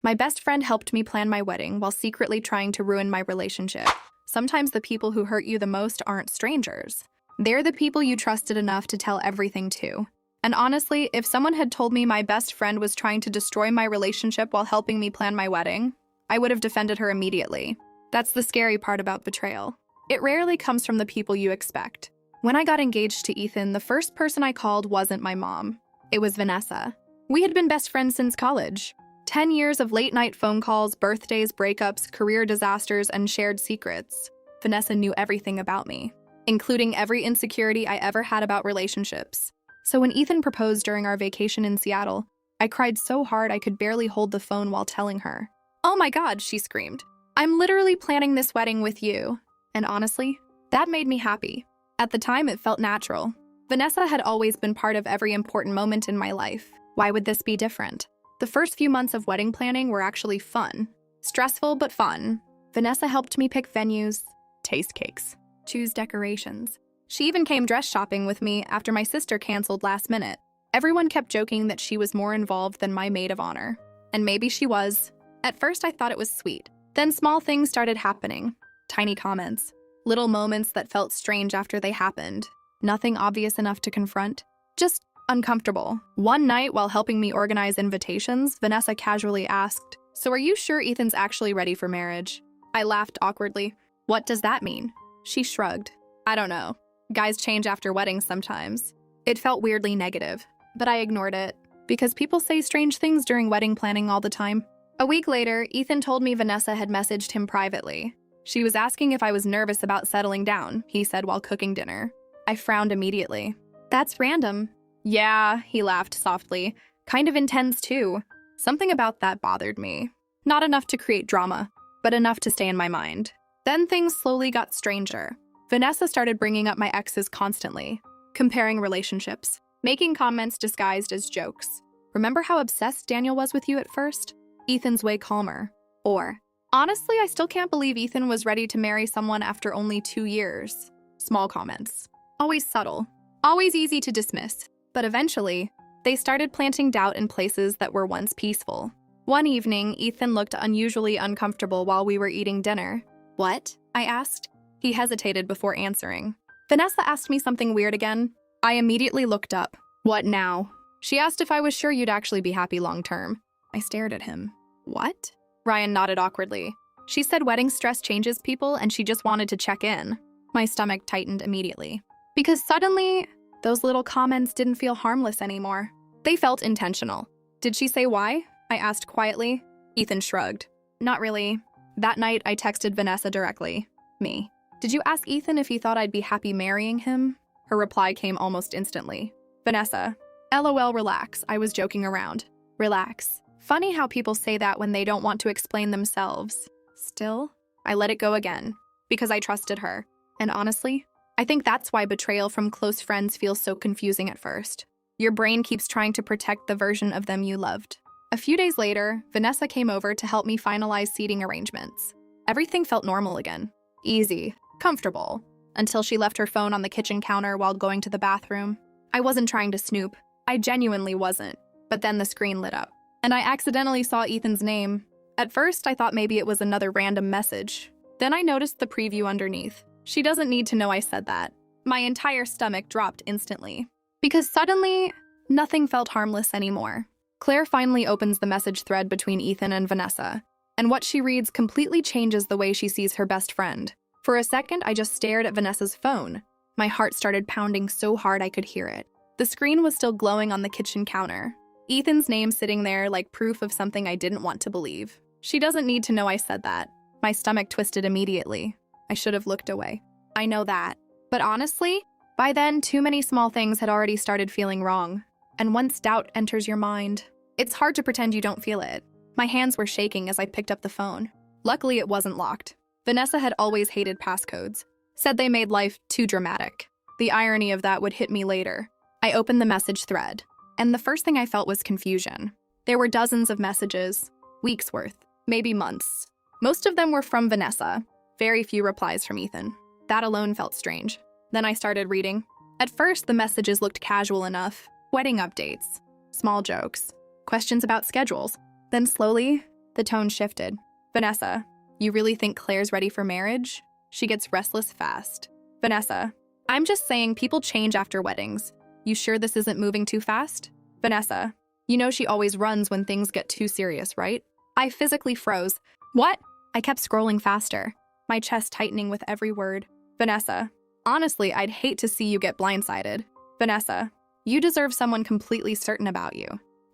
My best friend helped me plan my wedding while secretly trying to ruin my relationship. Sometimes the people who hurt you the most aren't strangers. They're the people you trusted enough to tell everything to. And honestly, if someone had told me my best friend was trying to destroy my relationship while helping me plan my wedding, I would have defended her immediately. That's the scary part about betrayal. It rarely comes from the people you expect. When I got engaged to Ethan, the first person I called wasn't my mom. It was Vanessa. We had been best friends since college. 10 years of late-night phone calls, birthdays, breakups, career disasters, and shared secrets. Vanessa knew everything about me, including every insecurity I ever had about relationships. So when Ethan proposed during our vacation in Seattle, I cried so hard I could barely hold the phone while telling her. "Oh my God," she screamed. "I'm literally planning this wedding with you." And honestly, that made me happy. At the time, it felt natural. Vanessa had always been part of every important moment in my life. Why would this be different? The first few months of wedding planning were actually fun. Stressful, but fun. Vanessa helped me pick venues, taste cakes, choose decorations. She even came dress shopping with me after my sister canceled last minute. Everyone kept joking that she was more involved than my maid of honor. And maybe she was. At first, I thought it was sweet. Then small things started happening. Tiny comments. Little moments that felt strange after they happened. Nothing obvious enough to confront. Just uncomfortable. One night, while helping me organize invitations, Vanessa casually asked, "So are you sure Ethan's actually ready for marriage?" I laughed awkwardly. "What does that mean?" She shrugged. "I don't know. Guys change after weddings sometimes." It felt weirdly negative, but I ignored it, because people say strange things during wedding planning all the time. A week later, Ethan told me Vanessa had messaged him privately. She was asking if I was nervous about settling down, he said while cooking dinner. I frowned immediately. "That's random." "Yeah," he laughed softly. "Kind of intense too." Something about that bothered me. Not enough to create drama, but enough to stay in my mind. Then things slowly got stranger. Vanessa started bringing up my exes constantly, comparing relationships, making comments disguised as jokes. "Remember how obsessed Daniel was with you at first? Ethan's way calmer." Or, "Honestly, I still can't believe Ethan was ready to marry someone after only 2 years." Small comments. Always subtle. Always easy to dismiss. But eventually, they started planting doubt in places that were once peaceful. One evening, Ethan looked unusually uncomfortable while we were eating dinner. "What?" I asked. He hesitated before answering. "Vanessa asked me something weird again." I immediately looked up. "What now?" "She asked if I was sure you'd actually be happy long term." I stared at him. "What?" Ryan nodded awkwardly. "She said wedding stress changes people and she just wanted to check in." My stomach tightened immediately. Because suddenly, those little comments didn't feel harmless anymore. They felt intentional. "Did she say why?" I asked quietly. Ethan shrugged. "Not really." That night, I texted Vanessa directly. Me. "Did you ask Ethan if he thought I'd be happy marrying him?" Her reply came almost instantly. "Vanessa. LOL, relax. I was joking around." Relax. Funny how people say that when they don't want to explain themselves. Still, I let it go again, because I trusted her. And honestly, I think that's why betrayal from close friends feels so confusing at first. Your brain keeps trying to protect the version of them you loved. A few days later, Vanessa came over to help me finalize seating arrangements. Everything felt normal again. Easy. Comfortable. Until she left her phone on the kitchen counter while going to the bathroom. I wasn't trying to snoop. I genuinely wasn't. But then the screen lit up. And I accidentally saw Ethan's name. At first, I thought maybe it was another random message. Then I noticed the preview underneath. She doesn't need to know I said that. My entire stomach dropped instantly. Because suddenly, nothing felt harmless anymore. Claire finally opens the message thread between Ethan and Vanessa. And what she reads completely changes the way she sees her best friend. For a second, I just stared at Vanessa's phone. My heart started pounding so hard I could hear it. The screen was still glowing on the kitchen counter. Ethan's name sitting there like proof of something I didn't want to believe. She doesn't need to know I said that. My stomach twisted immediately. I should have looked away. I know that. But honestly, by then, too many small things had already started feeling wrong. And once doubt enters your mind, it's hard to pretend you don't feel it. My hands were shaking as I picked up the phone. Luckily, it wasn't locked. Vanessa had always hated passcodes. Said they made life too dramatic. The irony of that would hit me later. I opened the message thread. And the first thing I felt was confusion. There were dozens of messages. Weeks worth. Maybe months. Most of them were from Vanessa. Very few replies from Ethan. That alone felt strange. Then I started reading. At first, the messages looked casual enough. Wedding updates. Small jokes. Questions about schedules. Then slowly, The tone shifted. Vanessa, you really think Claire's ready for marriage? She gets restless fast. Vanessa, I'm just saying people change after weddings. You sure this isn't moving too fast? Vanessa, you know she always runs when things get too serious, right? I physically froze. What? I kept scrolling faster, my chest tightening with every word. Vanessa, honestly, I'd hate to see you get blindsided. Vanessa, you deserve someone completely certain about you.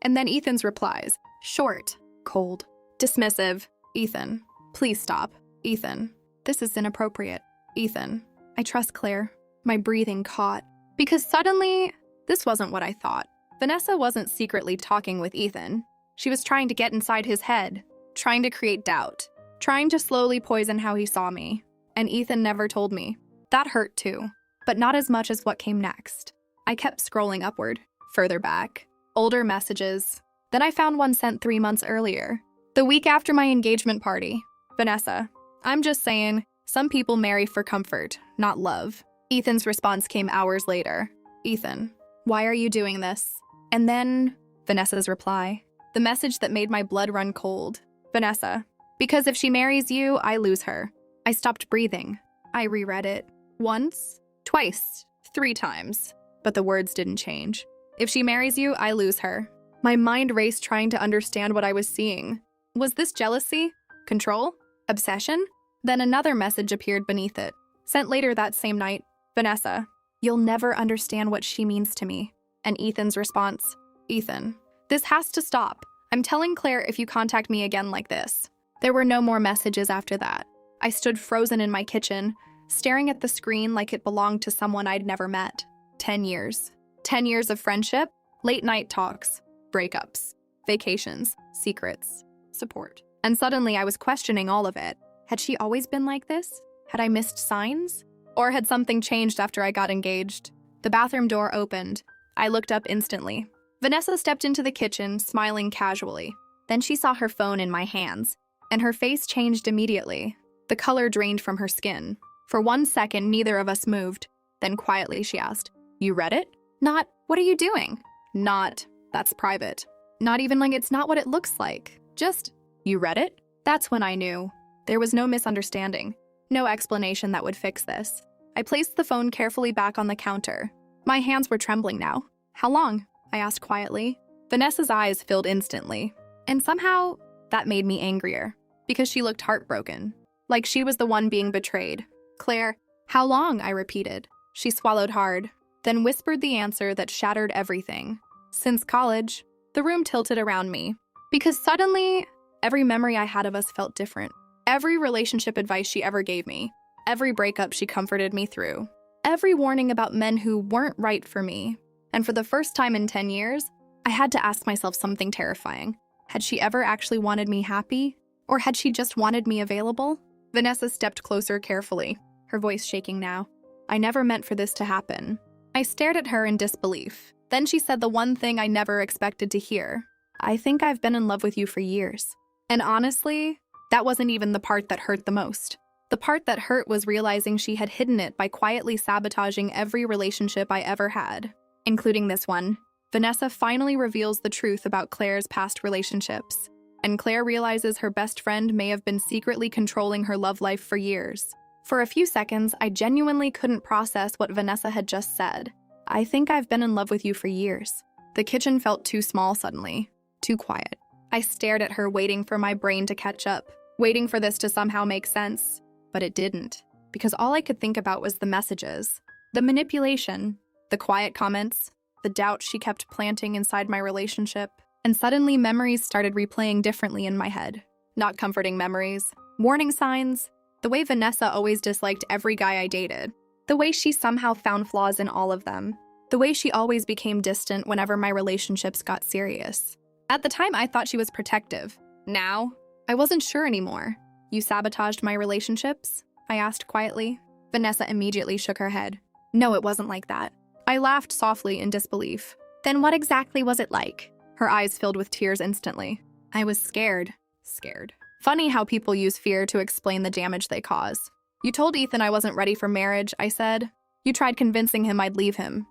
And then Ethan's replies, short, cold, dismissive. Ethan, please stop. Ethan, this is inappropriate. Ethan, I trust Claire. My breathing caught. Because suddenly, this wasn't what I thought. Vanessa wasn't secretly talking with Ethan. She was trying to get inside his head, trying to create doubt, trying to slowly poison how he saw me. And Ethan never told me. That hurt too, but not as much as what came next. I kept scrolling upward, further back, older messages. Then I found one sent 3 months earlier, the week after my engagement party. Vanessa, I'm just saying, some people marry for comfort, not love. Ethan's response came hours later. Ethan, why are you doing this? And then, Vanessa's reply, the message that made my blood run cold. Vanessa, because if she marries you, I lose her. I stopped breathing. I reread it. Once, twice, 3 times. But the words didn't change. If she marries you, I lose her. My mind raced trying to understand what I was seeing. Was this jealousy? Control? Obsession? Then another message appeared beneath it, sent later that same night. Vanessa, you'll never understand what she means to me. And Ethan's response, Ethan, this has to stop. I'm telling Claire if you contact me again like this. There were no more messages after that. I stood frozen in my kitchen, staring at the screen like it belonged to someone I'd never met. 10 years. 10 years of friendship, late night talks, breakups, vacations, secrets, support. And suddenly I was questioning all of it. Had she always been like this? Had I missed signs? Or had something changed after I got engaged? The bathroom door opened. I looked up instantly. Vanessa stepped into the kitchen, smiling casually. Then she saw her phone in my hands, and her face changed immediately. The color drained from her skin. For 1 second, neither of us moved. Then quietly she asked, you read it? Not, what are you doing? Not, that's private. Not even like it's not what it looks like. Just, you read it? That's when I knew. There was no misunderstanding. No explanation that would fix this. I placed the phone carefully back on the counter. My hands were trembling now. How long? I asked quietly. Vanessa's eyes filled instantly. And somehow, that made me angrier. Because she looked heartbroken. Like she was the one being betrayed. Claire, how long? I repeated. She swallowed hard, then whispered the answer that shattered everything. Since college. The room tilted around me. Because suddenly, every memory I had of us felt different. Every relationship advice she ever gave me. Every breakup she comforted me through. Every warning about men who weren't right for me. And for the first time in 10 years, I had to ask myself something terrifying. Had she ever actually wanted me happy? Or had she just wanted me available? Vanessa stepped closer carefully, her voice shaking now. I never meant for this to happen. I stared at her in disbelief. Then she said the one thing I never expected to hear. I think I've been in love with you for years. And honestly, that wasn't even the part that hurt the most. The part that hurt was realizing she had hidden it by quietly sabotaging every relationship I ever had, including this one. Vanessa finally reveals the truth about Claire's past relationships, and Claire realizes her best friend may have been secretly controlling her love life for years. For a few seconds, I genuinely couldn't process what Vanessa had just said. I think I've been in love with you for years. The kitchen felt too small suddenly, too quiet. I stared at her, waiting for my brain to catch up, waiting for this to somehow make sense. But it didn't, because all I could think about was the messages, the manipulation, the quiet comments, the doubt she kept planting inside my relationship. And suddenly memories started replaying differently in my head. Not comforting memories, warning signs, the way Vanessa always disliked every guy I dated, the way she somehow found flaws in all of them, the way she always became distant whenever my relationships got serious. At the time, I thought she was protective. Now, I wasn't sure anymore. You sabotaged my relationships? I asked quietly. Vanessa immediately shook her head. No, it wasn't like that. I laughed softly in disbelief. Then what exactly was it like? Her eyes filled with tears instantly. I was scared. Scared. Funny how people use fear to explain the damage they cause. You told Ethan I wasn't ready for marriage, I said. You tried convincing him I'd leave him.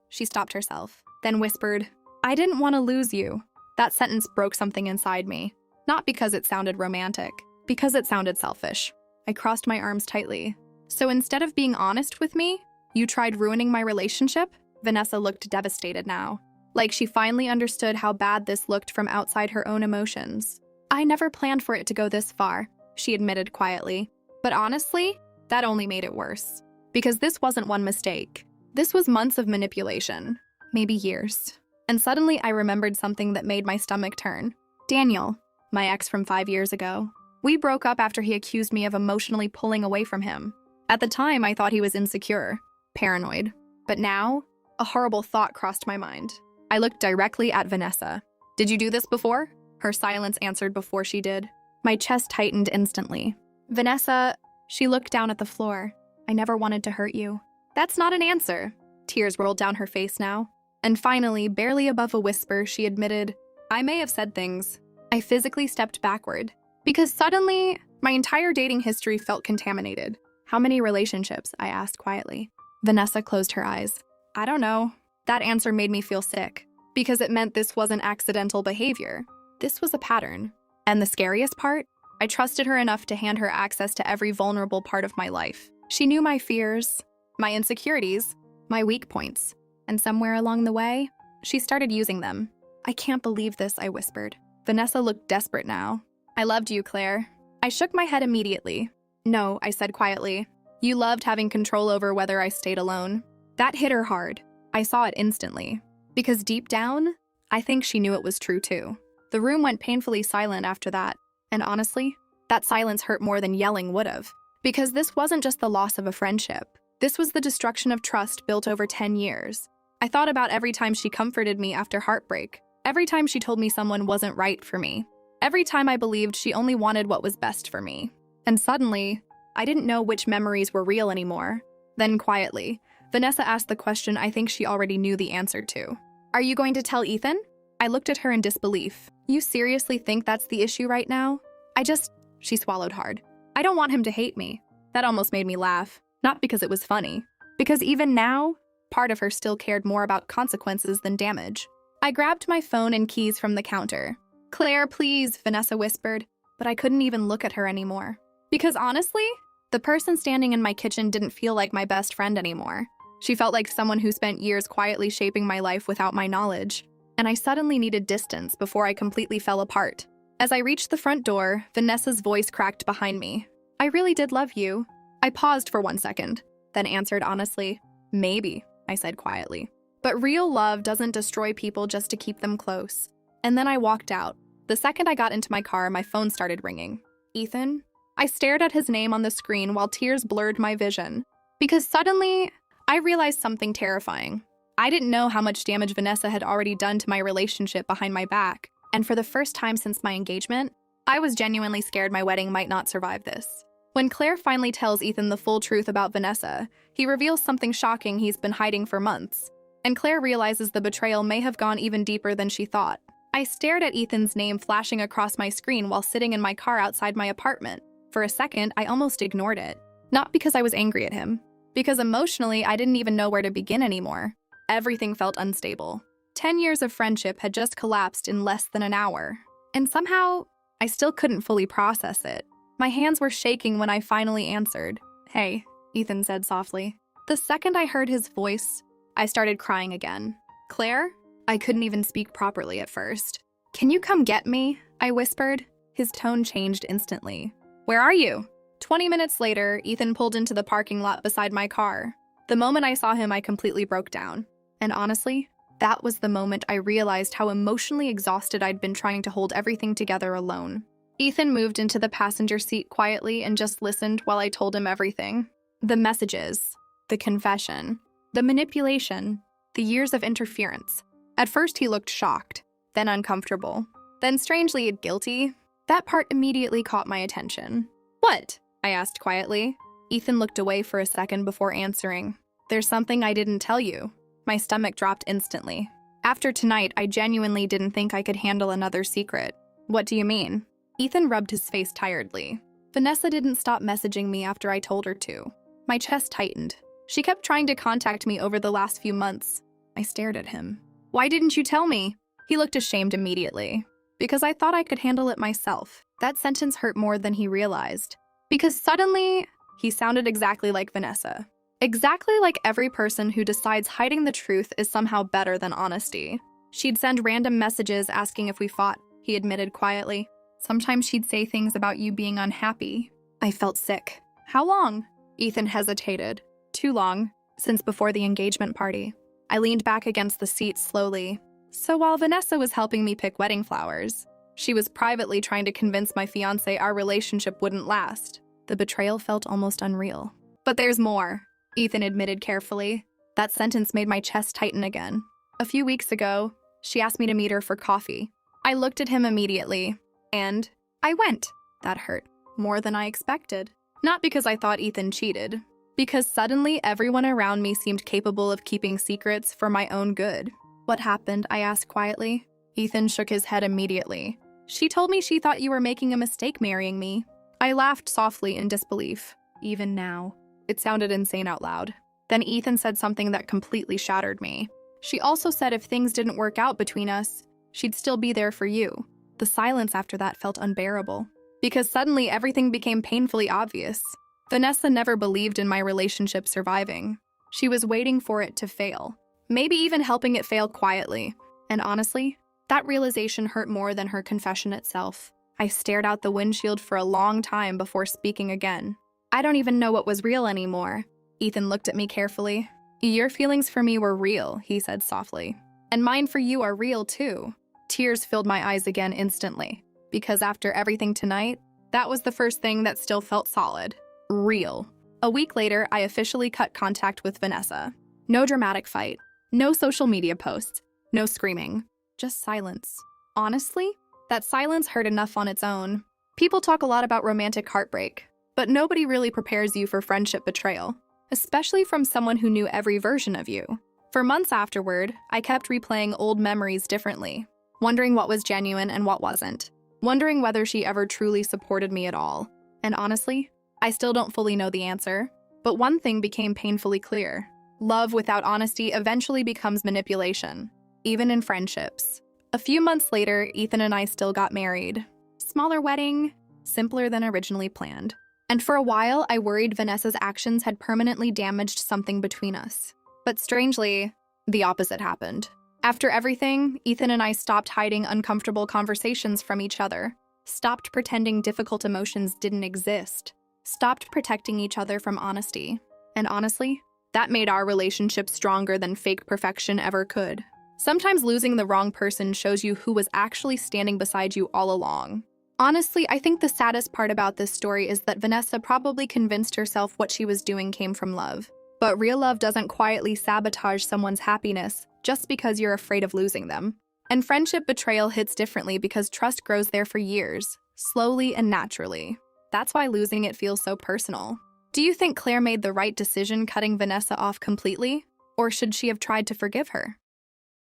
She stopped herself, then whispered, I didn't want to lose you. That sentence broke something inside me. Not because it sounded romantic, because it sounded selfish. I crossed my arms tightly. So instead of being honest with me, you tried ruining my relationship? Vanessa looked devastated now, like she finally understood how bad this looked from outside her own emotions. I never planned for it to go this far, she admitted quietly. But honestly, that only made it worse. Because this wasn't one mistake. This was months of manipulation, maybe years. And suddenly I remembered something that made my stomach turn. Daniel, my ex from 5 years ago. We broke up after he accused me of emotionally pulling away from him. At the time, I thought he was insecure, paranoid. But now, a horrible thought crossed my mind. I looked directly at Vanessa. Did you do this before? Her silence answered before she did. My chest tightened instantly. Vanessa, she looked down at the floor. I never wanted to hurt you. That's not an answer. Tears rolled down her face now. And finally, barely above a whisper, she admitted, I may have said things. I physically stepped backward. Because suddenly, my entire dating history felt contaminated. How many relationships? I asked quietly. Vanessa closed her eyes. I don't know. That answer made me feel sick. Because it meant this wasn't accidental behavior. This was a pattern. And the scariest part? I trusted her enough to hand her access to every vulnerable part of my life. She knew my fears, my insecurities, my weak points. And somewhere along the way, she started using them. I can't believe this, I whispered. Vanessa looked desperate now. I loved you, Claire. I shook my head immediately. No, I said quietly. You loved having control over whether I stayed alone. That hit her hard. I saw it instantly. Because deep down, I think she knew it was true too. The room went painfully silent after that. And honestly, that silence hurt more than yelling would have. Because this wasn't just the loss of a friendship. This was the destruction of trust built over 10 years. I thought about every time she comforted me after heartbreak. Every time she told me someone wasn't right for me. Every time I believed she only wanted what was best for me. And suddenly, I didn't know which memories were real anymore. Then quietly, Vanessa asked the question I think she already knew the answer to. Are you going to tell Ethan? I looked at her in disbelief. You seriously think that's the issue right now? She swallowed hard. I don't want him to hate me. That almost made me laugh. Not because it was funny. Because even now, part of her still cared more about consequences than damage. I grabbed my phone and keys from the counter. Claire, please, Vanessa whispered, but I couldn't even look at her anymore. Because honestly, the person standing in my kitchen didn't feel like my best friend anymore. She felt like someone who spent years quietly shaping my life without my knowledge. And I suddenly needed distance before I completely fell apart. As I reached the front door, Vanessa's voice cracked behind me. I really did love you. I paused for 1 second, then answered honestly, maybe, I said quietly. But real love doesn't destroy people just to keep them close. And then I walked out. The second I got into my car, my phone started ringing. Ethan? I stared at his name on the screen while tears blurred my vision. Because suddenly, I realized something terrifying. I didn't know how much damage Vanessa had already done to my relationship behind my back. And for the first time since my engagement, I was genuinely scared my wedding might not survive this. When Claire finally tells Ethan the full truth about Vanessa, he reveals something shocking he's been hiding for months. And Claire realizes the betrayal may have gone even deeper than she thought. I stared at Ethan's name flashing across my screen while sitting in my car outside my apartment. For a second, I almost ignored it. Not because I was angry at him. Because emotionally, I didn't even know where to begin anymore. Everything felt unstable. 10 years of friendship had just collapsed in less than an hour. And somehow, I still couldn't fully process it. My hands were shaking when I finally answered. Hey, Ethan said softly. The second I heard his voice, I started crying again. Claire? I couldn't even speak properly at first. Can you come get me? I whispered. His tone changed instantly. Where are you? 20 minutes later, Ethan pulled into the parking lot beside my car. The moment I saw him, I completely broke down. And honestly, that was the moment I realized how emotionally exhausted I'd been trying to hold everything together alone. Ethan moved into the passenger seat quietly and just listened while I told him everything. The messages, the confession, the manipulation, the years of interference. At first he looked shocked, then uncomfortable, then strangely guilty. That part immediately caught my attention. What? I asked quietly. Ethan looked away for a second before answering. There's something I didn't tell you. My stomach dropped instantly. After tonight, I genuinely didn't think I could handle another secret. What do you mean? Ethan rubbed his face tiredly. Vanessa didn't stop messaging me after I told her to. My chest tightened. She kept trying to contact me over the last few months. I stared at him. Why didn't you tell me? He looked ashamed immediately. Because I thought I could handle it myself. That sentence hurt more than he realized. Because suddenly, he sounded exactly like Vanessa. Exactly like every person who decides hiding the truth is somehow better than honesty. She'd send random messages asking if we fought, he admitted quietly. Sometimes she'd say things about you being unhappy. I felt sick. How long? Ethan hesitated. Too long, since before the engagement party. I leaned back against the seat slowly. So while Vanessa was helping me pick wedding flowers, she was privately trying to convince my fiancé our relationship wouldn't last. The betrayal felt almost unreal. But there's more, Ethan admitted carefully. That sentence made my chest tighten again. A few weeks ago, she asked me to meet her for coffee. I looked at him immediately, and I went. That hurt more than I expected. Not because I thought Ethan cheated, because suddenly everyone around me seemed capable of keeping secrets for my own good. What happened? I asked quietly. Ethan shook his head immediately. She told me she thought you were making a mistake marrying me. I laughed softly in disbelief. Even now, it sounded insane out loud. Then Ethan said something that completely shattered me. She also said if things didn't work out between us, she'd still be there for you. The silence after that felt unbearable, because suddenly everything became painfully obvious. Vanessa never believed in my relationship surviving. She was waiting for it to fail, maybe even helping it fail quietly. And honestly, that realization hurt more than her confession itself. I stared out the windshield for a long time before speaking again. I don't even know what was real anymore. Ethan looked at me carefully. Your feelings for me were real, he said softly. And mine for you are real too. Tears filled my eyes again instantly, because after everything tonight, that was the first thing that still felt solid. Real. A week later, I officially cut contact with Vanessa. No dramatic fight. No social media posts. No screaming. Just silence. Honestly, that silence hurt enough on its own. People talk a lot about romantic heartbreak, but nobody really prepares you for friendship betrayal, especially from someone who knew every version of you. For months afterward, I kept replaying old memories differently, wondering what was genuine and what wasn't, wondering whether she ever truly supported me at all. And honestly, I still don't fully know the answer, but one thing became painfully clear. Love without honesty eventually becomes manipulation, even in friendships. A few months later, Ethan and I still got married. Smaller wedding, simpler than originally planned. And for a while, I worried Vanessa's actions had permanently damaged something between us. But strangely, the opposite happened. After everything, Ethan and I stopped hiding uncomfortable conversations from each other, stopped pretending difficult emotions didn't exist, stopped protecting each other from honesty. And honestly, that made our relationship stronger than fake perfection ever could. Sometimes losing the wrong person shows you who was actually standing beside you all along. Honestly, I think the saddest part about this story is that Vanessa probably convinced herself what she was doing came from love. But real love doesn't quietly sabotage someone's happiness just because you're afraid of losing them. And friendship betrayal hits differently because trust grows there for years, slowly and naturally. That's why losing it feels so personal. Do you think Claire made the right decision cutting Vanessa off completely? Or should she have tried to forgive her?